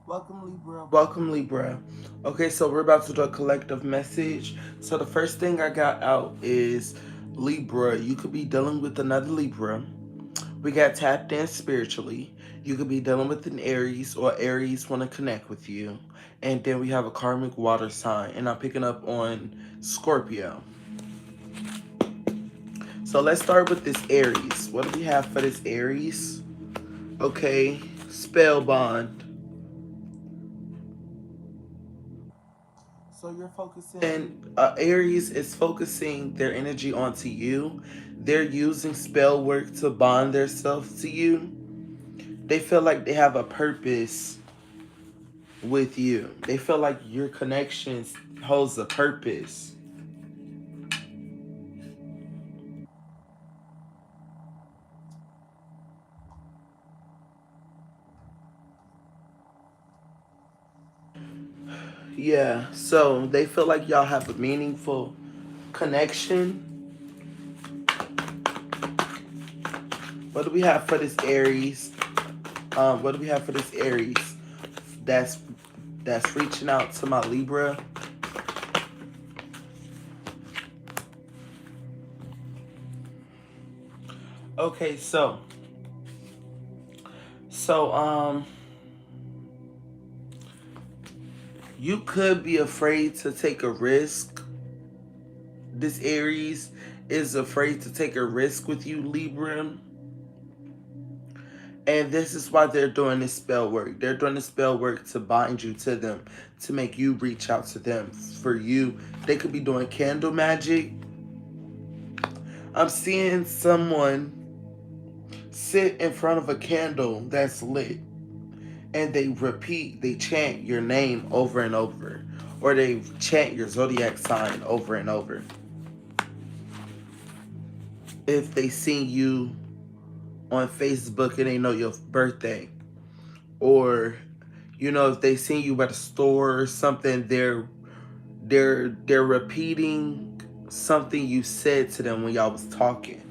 Welcome, Libra. Okay, so we're about to do a collective message. So the first thing I got out is Libra. You could be dealing with another Libra. We got tapped in spiritually. You could be dealing with an Aries, or Aries want to connect with you. And then we have a karmic water sign, and I'm picking up on Scorpio. So let's start with this Aries. What do we have for this Aries? Okay, spell bond. So you're focusing. And Aries is focusing their energy onto you. They're using spell work to bond themselves to you. They feel like they have a purpose with you. They feel like your connections holds a purpose. Yeah, so they feel like y'all have a meaningful connection. What do we have for this Aries? What do we have for this Aries? That's that's reaching out to my Libra. Okay, so you could be afraid to take a risk. This Aries is afraid to take a risk with you, Libra. And this is why they're doing this spell work. They're doing the spell work to bind you to them, to make you reach out to them. For you, they could be doing candle magic. I'm seeing someone sit in front of a candle that's lit, and they chant your name over and over, or they chant your zodiac sign over and over. If they see you on Facebook and they know your birthday, or if they see you at a store or something, they're repeating something you said to them when y'all was talking,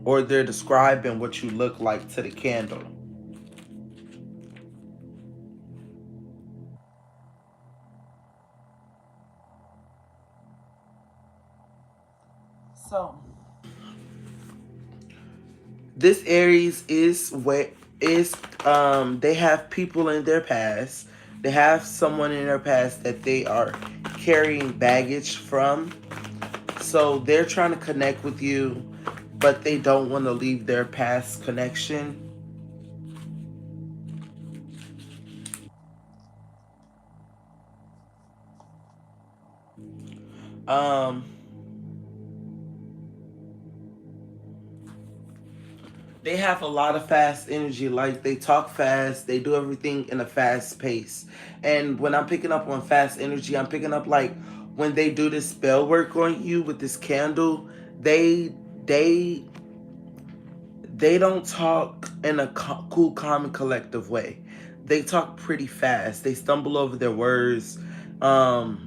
or they're describing what you look like to the candle. So this Aries is what is they have people in their past. They have someone in their past that they are carrying baggage from. So they're trying to connect with you, but they don't want to leave their past connection. Um they have a lot of fast energy. Like, they talk fast, they do everything in a fast pace. And when I'm picking up on fast energy, I'm picking up like when they do this spell work on you with this candle, they they they don't talk in a cool, calm, and collective way. They talk pretty fast. They stumble over their words. They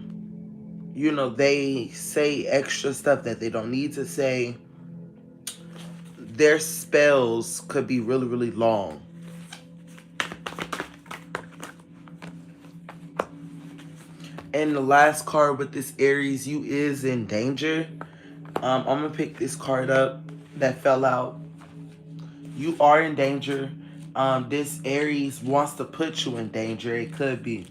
say extra stuff that they don't need to say. Their spells could be really, really long. And the last card with this Aries, you is in danger. I'm gonna pick this card up that fell out. You are in danger. This Aries wants to put you in danger. It could be.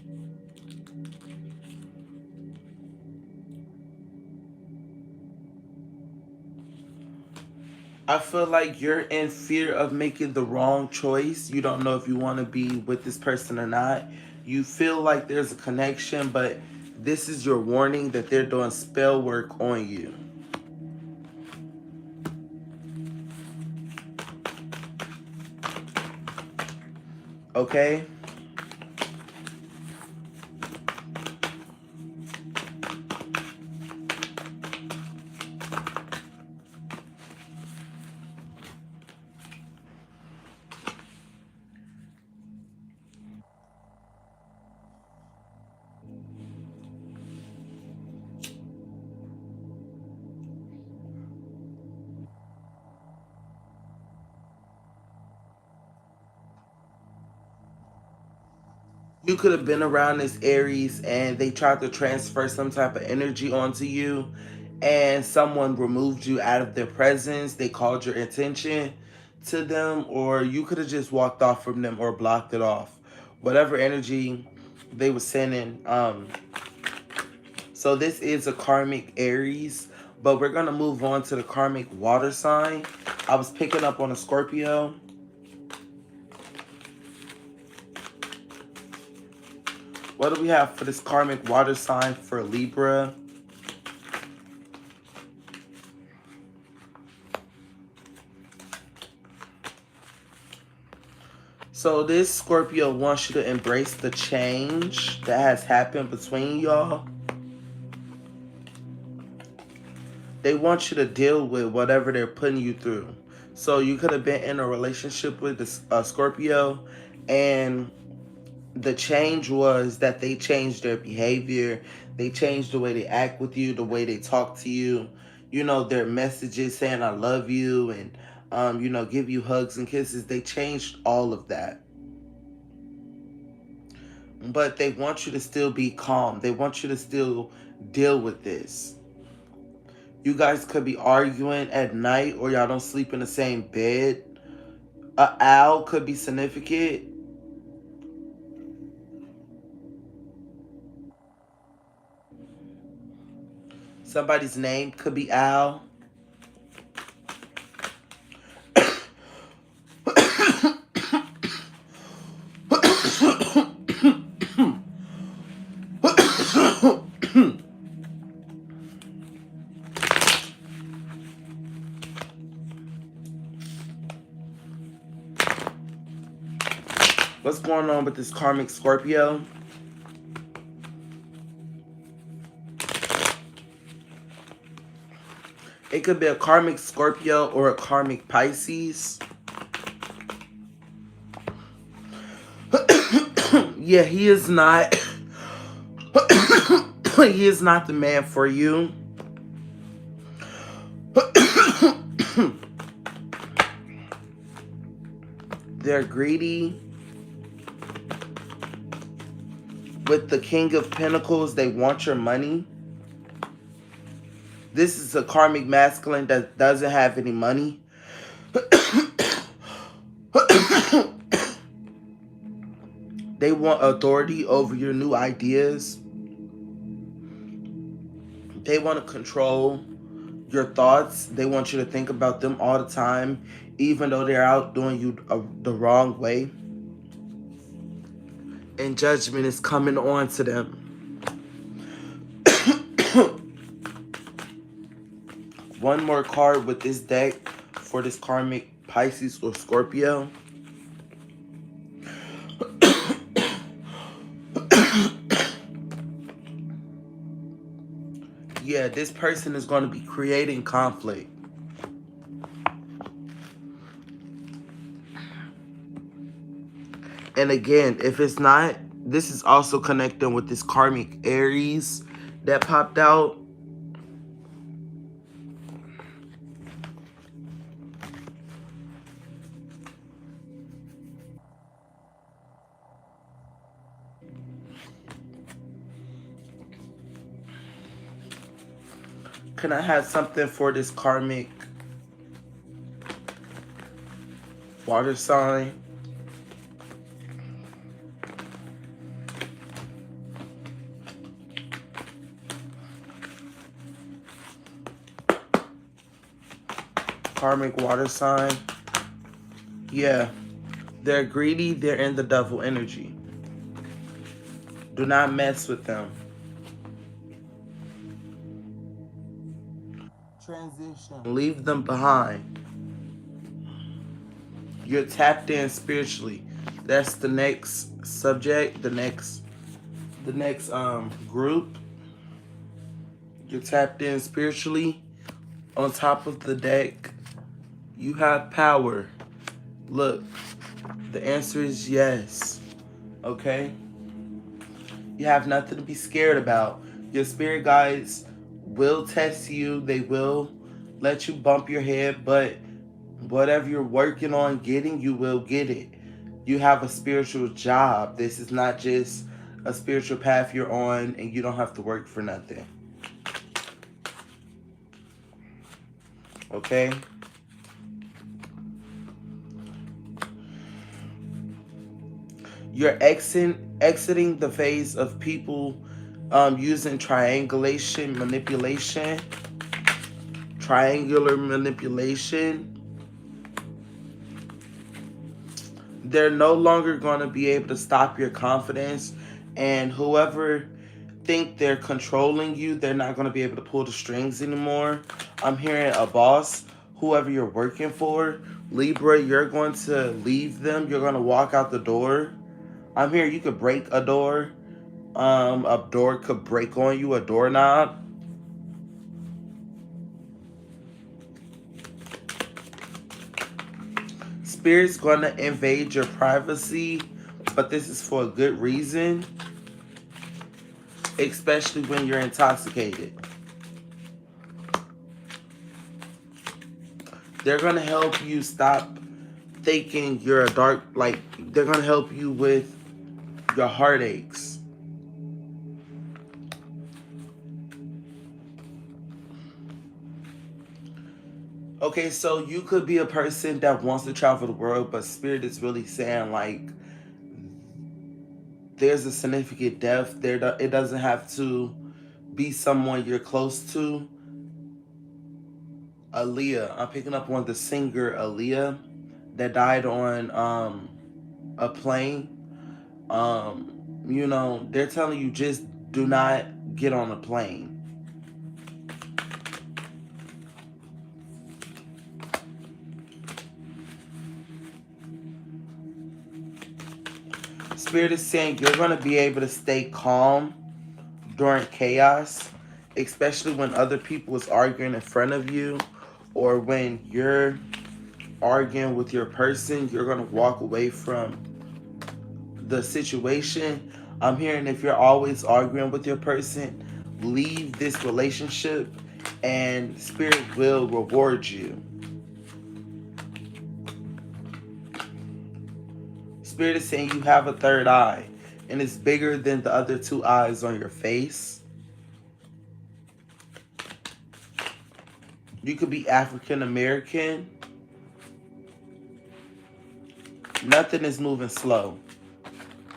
I feel like you're in fear of making the wrong choice. You don't know if you want to be with this person or not. You feel like there's a connection, but this is your warning that they're doing spell work on you. Okay? You could have been around this Aries and they tried to transfer some type of energy onto you, and someone removed you out of their presence. They called your attention to them, or you could have just walked off from them or blocked it off. Whatever energy they were sending. So this is a karmic Aries, but we're going to move on to the karmic water sign. I was picking up on a Scorpio. What do we have for this karmic water sign for Libra? So this Scorpio wants you to embrace the change that has happened between y'all. They want you to deal with whatever they're putting you through. So you could have been in a relationship with a Scorpio, and the change was that they changed their behavior. They changed the way they act with you, the way they talk to you. You know, their messages saying I love you and, give you hugs and kisses. They changed all of that. But they want you to still be calm. They want you to still deal with this. You guys could be arguing at night, or y'all don't sleep in the same bed. A owl could be significant. Somebody's name could be Al. What's going on with this karmic Scorpio? It could be a karmic Scorpio or a karmic Pisces. Yeah, he is not. He is not the man for you. They're greedy. With the King of Pentacles, they want your money. This is a karmic masculine that doesn't have any money. They want authority over your new ideas. They want to control your thoughts. They want you to think about them all the time, even though they're out doing you the wrong way. And judgment is coming on to them. One more card with this deck for this karmic Pisces or Scorpio. Yeah, this person is going to be creating conflict. And again, if it's not, this is also connecting with this karmic Aries that popped out. Can I have something for this karmic water sign? Karmic water sign. Yeah. They're greedy. They're in the devil energy. Do not mess with them. Transition. Leave them behind. You're tapped in spiritually. That's the next subject. The next group. You're tapped in spiritually. On top of the deck, you have power. Look, the answer is yes. Okay? You have nothing to be scared about. Your spirit guides will test you. They will let you bump your head, but whatever you're working on getting, you will get it. You have a spiritual job. This is not just a spiritual path you're on and you don't have to work for nothing. Okay? You're exiting the phase of people using triangular manipulation. They're no longer going to be able to stop your confidence, and whoever think they're controlling you, they're not going to be able to pull the strings anymore. I'm hearing a boss, whoever you're working for, Libra, you're going to leave them. You're going to walk out the door. I'm here. You could break a door. A door could break on you, a doorknob. Spirit's going to invade your privacy, but this is for a good reason, especially when you're intoxicated. They're going to help you stop thinking you're a dark, like, they're going to help you with your heartaches. Okay, so you could be a person that wants to travel the world, but Spirit is really saying, like, there's a significant death. It doesn't have to be someone you're close to. Aaliyah, I'm picking up on the singer Aaliyah that died on a plane. They're telling you just do not get on a plane. Spirit is saying you're going to be able to stay calm during chaos, especially when other people is arguing in front of you, or when you're arguing with your person. You're going to walk away from the situation. I'm hearing if you're always arguing with your person, leave this relationship and Spirit will reward you. Spirit is saying you have a third eye and it's bigger than the other two eyes on your face. You could be African American. Nothing is moving slow.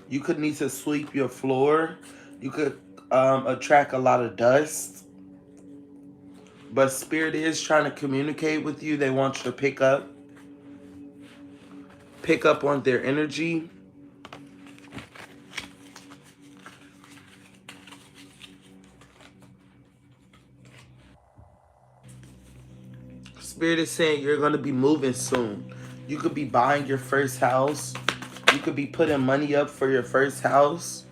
You could need to sweep your floor. You could attract a lot of dust. But Spirit is trying to communicate with you. They want you to pick up on their energy. Spirit is saying you're going to be moving soon. You could be buying your first house. You could be putting money up for your first house.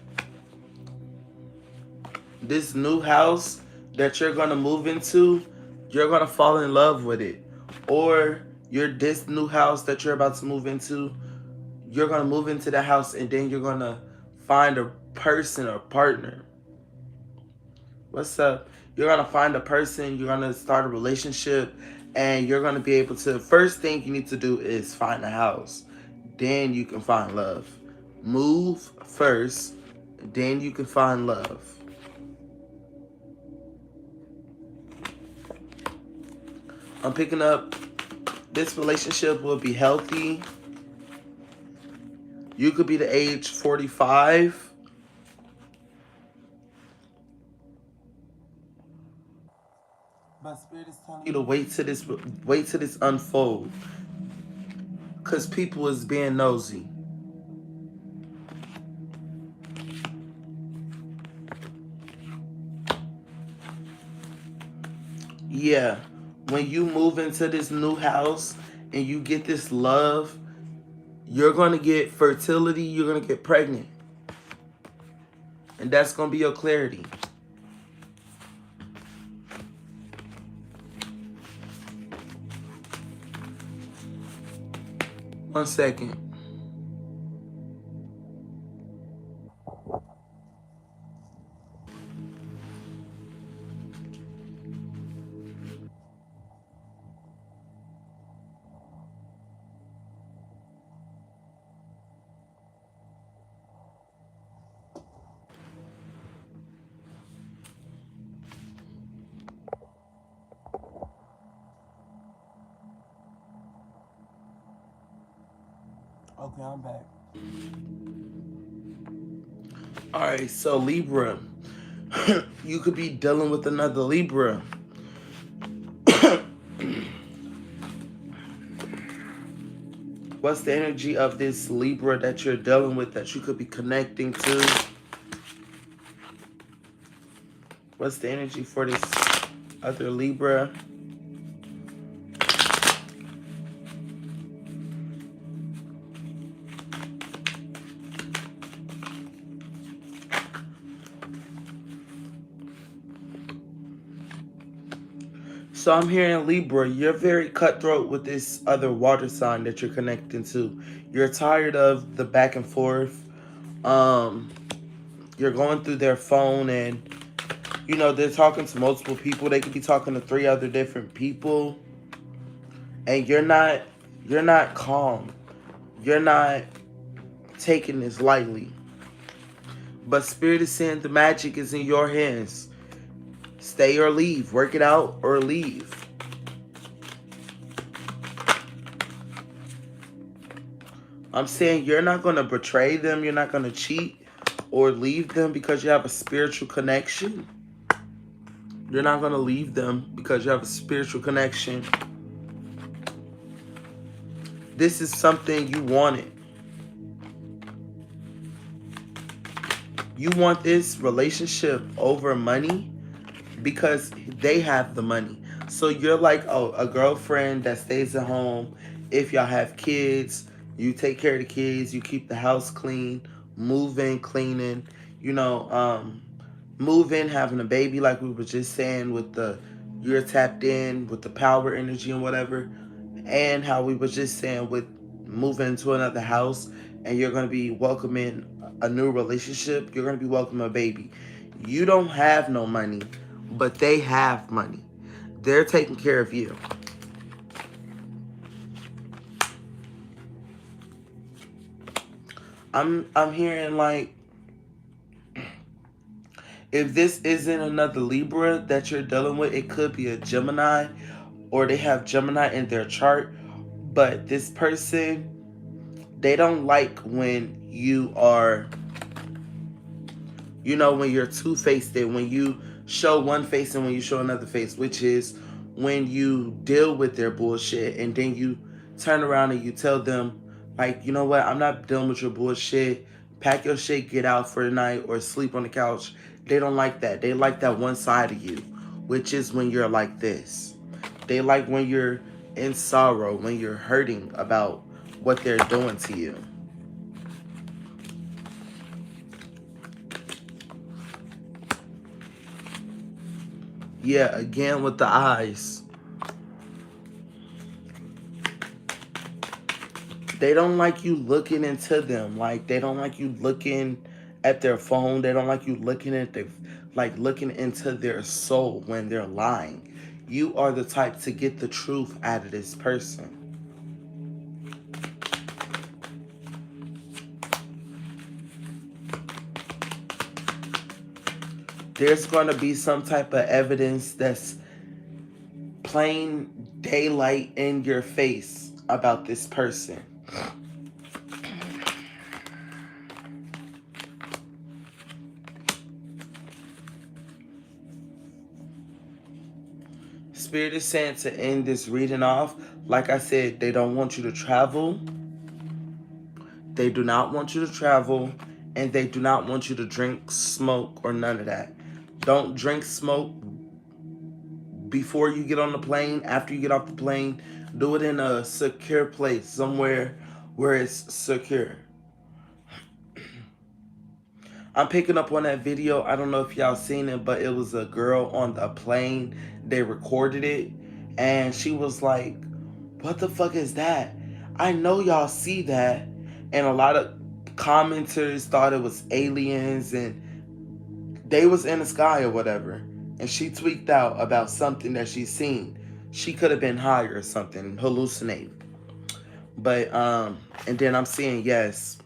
This new house that you're going to move into, you're going to fall in love with it. Or this new house that you're about to move into, you're going to move into the house and then you're going to find a person or partner. What's up? You're going to find a person, you're going to start a relationship, and you're going to be able to, first thing you need to do is find a house. Then you can find love. Move first, then you can find love. I'm picking up this relationship will be healthy. You could be the age 45. But Spirit is telling you to wait till this unfold. Cause people is being nosy. Yeah. When you move into this new house and you get this love, you're gonna get fertility, you're gonna get pregnant. And that's gonna be your clarity. One second. Okay, I'm back. All right, so Libra, you could be dealing with another Libra. What's the energy of this Libra that you're dealing with that you could be connecting to? What's the energy for this other Libra? So I'm hearing Libra, you're very cutthroat with this other water sign that you're connecting to. You're tired of the back and forth. Um, you're going through their phone and they're talking to multiple people. They could be talking to three other different people, and you're not calm. You're not taking this lightly. But Spirit is saying the magic is in your hands. Stay or leave. Work it out or leave. I'm saying you're not going to betray them. You're not going to cheat or leave them because you have a spiritual connection. You're not going to leave them because you have a spiritual connection. This is something you wanted. You want this relationship over money because they have the money. So you're like, oh, a girlfriend that stays at home. If y'all have kids, you take care of the kids, you keep the house clean, moving, cleaning, you know, moving, having a baby, like we were just saying, with the you're tapped in with the power energy and whatever, and how we were just saying with moving to another house, and you're going to be welcoming a new relationship. You're going to be welcoming a baby. You don't have no money, but they have money. They're taking care of you. I'm hearing like, if this isn't another Libra that you're dealing with, it could be a Gemini, or they have Gemini in their chart. But this person, they don't like when you are, when you're two-faced, when you show one face and when you show another face, which is when you deal with their bullshit and then you turn around and you tell them, like, you know what, I'm not dealing with your bullshit. Pack your shit, get out for the night, or sleep on the couch. They don't like that. They like that one side of you, which is when you're like this. They like when you're in sorrow, when you're hurting about what they're doing to you. Yeah, again with the eyes. They don't like you looking into them. Like, they don't like you looking at their phone. They don't like you looking at their, like, looking into their soul when they're lying. You are the type to get the truth out of this person. There's going to be some type of evidence that's plain daylight in your face about this person. Spirit is saying to end this reading off. Like I said, they don't want you to travel. They do not want you to travel, and they do not want you to drink, smoke, or none of that. Don't drink, smoke before you get on the plane. After you get off the plane, do it in a secure place, somewhere where it's secure. I'm picking up on that video. I don't know if y'all seen it, but it was a girl on the plane. They recorded it, and she was like, "What the fuck is that? I know y'all see that." And a lot of commenters thought it was aliens and they was in the sky or whatever. And she tweaked out about something that she seen. She could have been high or something, hallucinating. But and then I'm seeing, yes.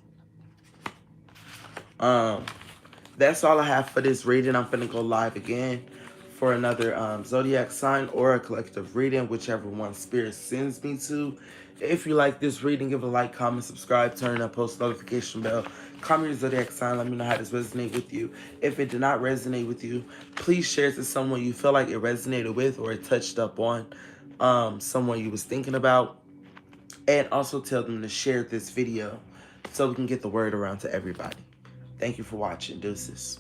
Um that's all I have for this reading. I'm finna go live again for another zodiac sign or a collective reading, whichever one Spirit sends me to. If you like this reading, give a like, comment, subscribe, turn on post notification bell. Comment your zodiac sign. Let me know how this resonates with you. If it did not resonate with you, please share it to someone you feel like it resonated with or it touched up on, someone you was thinking about. And also tell them to share this video so we can get the word around to everybody. Thank you for watching. Deuces.